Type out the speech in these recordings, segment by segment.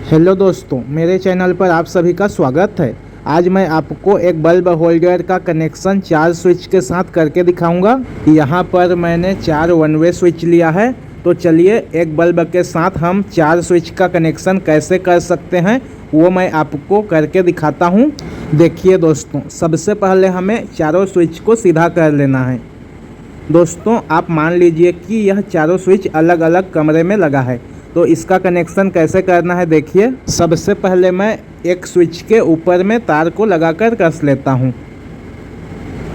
Hello दोस्तों, मेरे channel पर आप सभी का स्वागत है। आज मैं आपको एक बल्ब होल्डर का कनेक्शन 4 स्विच के साथ करके दिखाऊंगा। यहाँ पर मैंने 4 वन वे स्विच लिया है। तो चलिए एक बल्ब के साथ हम 4 स्विच का कनेक्शन कैसे कर सकते हैं वो मैं आपको करके दिखाता हूँ। देखिए दोस्तों, सबसे पहले हमें चारों स्विच को सीधा कर लेना है। दोस्तों, आप मान लीजिए कि यह चारों स्विच अलग अलग कमरे में लगा है। तो इसका कनेक्शन कैसे करना है देखिए। सबसे पहले मैं एक स्विच के ऊपर में तार को लगाकर कस लेता हूं।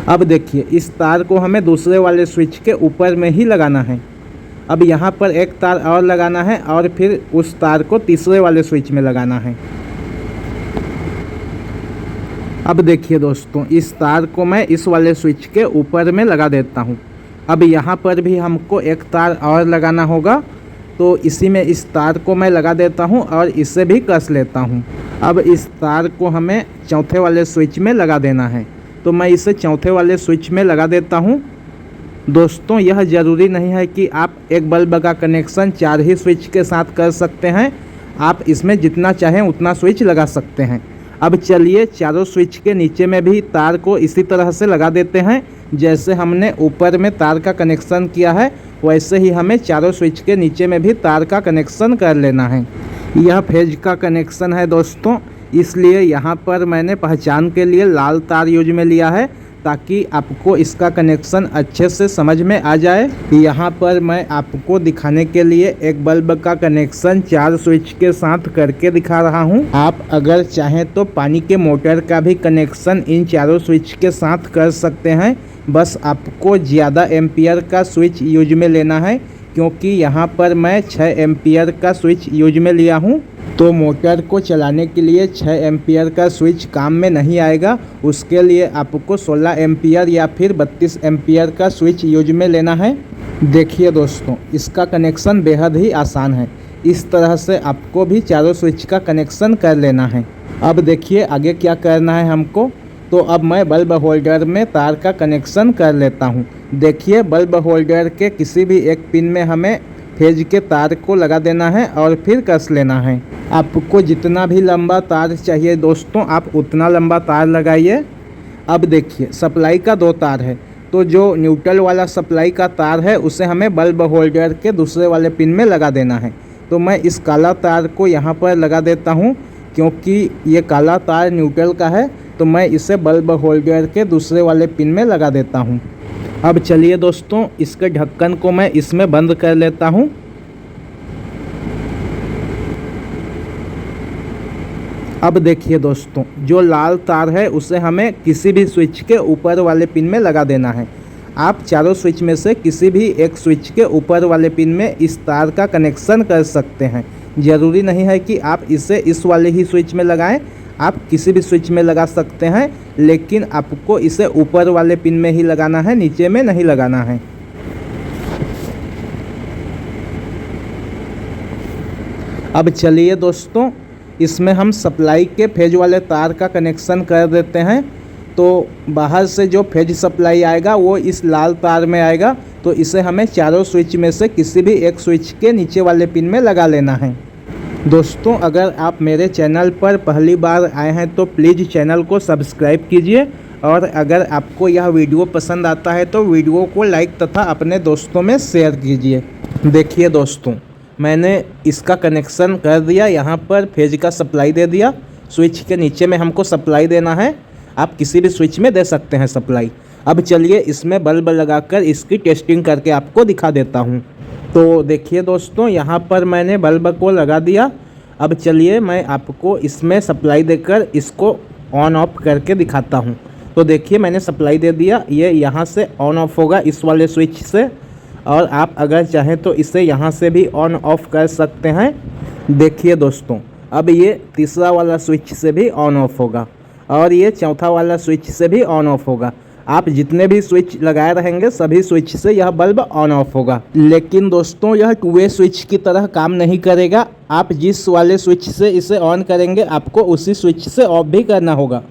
अब देखिए, इस तार को हमें दूसरे वाले स्विच के ऊपर में ही लगाना है। अब यहां पर एक तार और लगाना है और फिर उस तार को तीसरे वाले स्विच में लगाना है। अब देखिए दोस्तों, इस तार को मैं इस वाले स्विच के ऊपर में लगा देता हूं। अब यहाँ पर भी हमको एक तार और लगाना होगा। तो इसी में इस तार को मैं लगा देता हूं और इसे भी कस लेता हूं। अब इस तार को हमें चौथे वाले स्विच में लगा देना है। तो मैं इसे चौथे वाले स्विच में लगा देता हूं। दोस्तों, यह ज़रूरी नहीं है कि आप एक बल्ब का कनेक्शन 4 ही स्विच के साथ कर सकते हैं। आप इसमें जितना चाहें उतना स्विच लगा सकते हैं। अब चलिए चारों स्विच के नीचे में भी तार को इसी तरह से लगा देते हैं। जैसे हमने ऊपर में तार का कनेक्शन किया है वैसे ही हमें चारों स्विच के नीचे में भी तार का कनेक्शन कर लेना है। यह फेज का कनेक्शन है दोस्तों, इसलिए यहाँ पर मैंने पहचान के लिए लाल तार यूज में लिया है ताकि आपको इसका कनेक्शन अच्छे से समझ में आ जाए। यहाँ पर मैं आपको दिखाने के लिए एक बल्ब का कनेक्शन 4 स्विच के साथ करके दिखा रहा हूँ। आप अगर चाहें तो पानी के मोटर का भी कनेक्शन इन चारों स्विच के साथ कर सकते हैं। बस आपको ज़्यादा एम्पियर का स्विच यूज में लेना है, क्योंकि यहाँ पर मैं 6 एम्पियर का स्विच यूज में लिया हूँ। तो मोटर को चलाने के लिए 6 एम्पियर का स्विच काम में नहीं आएगा। उसके लिए आपको 16 एम्पियर या फिर 32 एम्पियर का स्विच यूज में लेना है। देखिए दोस्तों, इसका कनेक्शन बेहद ही आसान है। इस तरह से आपको भी चारों स्विच का कनेक्शन कर लेना है। अब देखिए आगे क्या करना है हमको। तो अब मैं बल्ब होल्डर में तार का कनेक्शन कर लेता हूँ। देखिए, बल्ब होल्डर के किसी भी एक पिन में हमें फेज के तार को लगा देना है और फिर कस लेना है। आपको जितना भी लंबा तार चाहिए दोस्तों, आप उतना लंबा तार लगाइए। अब देखिए, सप्लाई का 2 तार है। तो जो न्यूट्रल वाला सप्लाई का तार है उसे हमें बल्ब होल्डर के दूसरे वाले पिन में लगा देना है। तो मैं इस काला तार को यहाँ पर लगा देता हूँ, क्योंकि ये काला तार न्यूट्रल का है। तो मैं इसे बल्ब होल्डर के दूसरे वाले पिन में लगा देता हूँ। अब चलिए दोस्तों, इसके ढक्कन को मैं इसमें बंद कर लेता हूँ। अब देखिए दोस्तों, जो लाल तार है उसे हमें किसी भी स्विच के ऊपर वाले पिन में लगा देना है। आप चारों स्विच में से किसी भी एक स्विच के ऊपर वाले पिन में इस तार का कनेक्शन कर सकते हैं। ज़रूरी नहीं है कि आप इसे इस वाले ही स्विच में लगाएं। आप किसी भी स्विच में लगा सकते हैं, लेकिन आपको इसे ऊपर वाले पिन में ही लगाना है, नीचे में नहीं लगाना है। अब चलिए दोस्तों, इसमें हम सप्लाई के फेज वाले तार का कनेक्शन कर देते हैं। तो बाहर से जो फेज सप्लाई आएगा वो इस लाल तार में आएगा। तो इसे हमें चारों स्विच में से किसी भी एक स्विच के नीचे वाले पिन में लगा लेना है। दोस्तों, अगर आप मेरे चैनल पर पहली बार आए हैं तो प्लीज़ चैनल को सब्सक्राइब कीजिए। और अगर आपको यह वीडियो पसंद आता है तो वीडियो को लाइक तथा अपने दोस्तों में शेयर कीजिए। देखिए दोस्तों, मैंने इसका कनेक्शन कर दिया। यहाँ पर फेज का सप्लाई दे दिया। स्विच के नीचे में हमको सप्लाई देना है। आप किसी भी स्विच में दे सकते हैं सप्लाई। अब चलिए इसमें बल्ब लगाकर इसकी टेस्टिंग करके आपको दिखा देता हूँ। तो देखिए दोस्तों, यहाँ पर मैंने बल्ब को लगा दिया। अब चलिए मैं आपको इसमें सप्लाई देकर इसको ऑन ऑफ करके दिखाता हूँ। तो देखिए, मैंने सप्लाई दे दिया। ये यहाँ से ऑन ऑफ होगा इस वाले स्विच से, और आप अगर चाहें तो इसे यहाँ से भी ऑन ऑफ कर सकते हैं। देखिए दोस्तों, अब ये तीसरा वाला स्विच से भी ऑन ऑफ होगा और ये चौथा वाला स्विच से भी ऑन ऑफ होगा। आप जितने भी स्विच लगाए रहेंगे सभी स्विच से यह बल्ब ऑन ऑफ होगा। लेकिन दोस्तों, यह 2 वे स्विच की तरह काम नहीं करेगा। आप जिस वाले स्विच से इसे ऑन करेंगे आपको उसी स्विच से ऑफ भी करना होगा।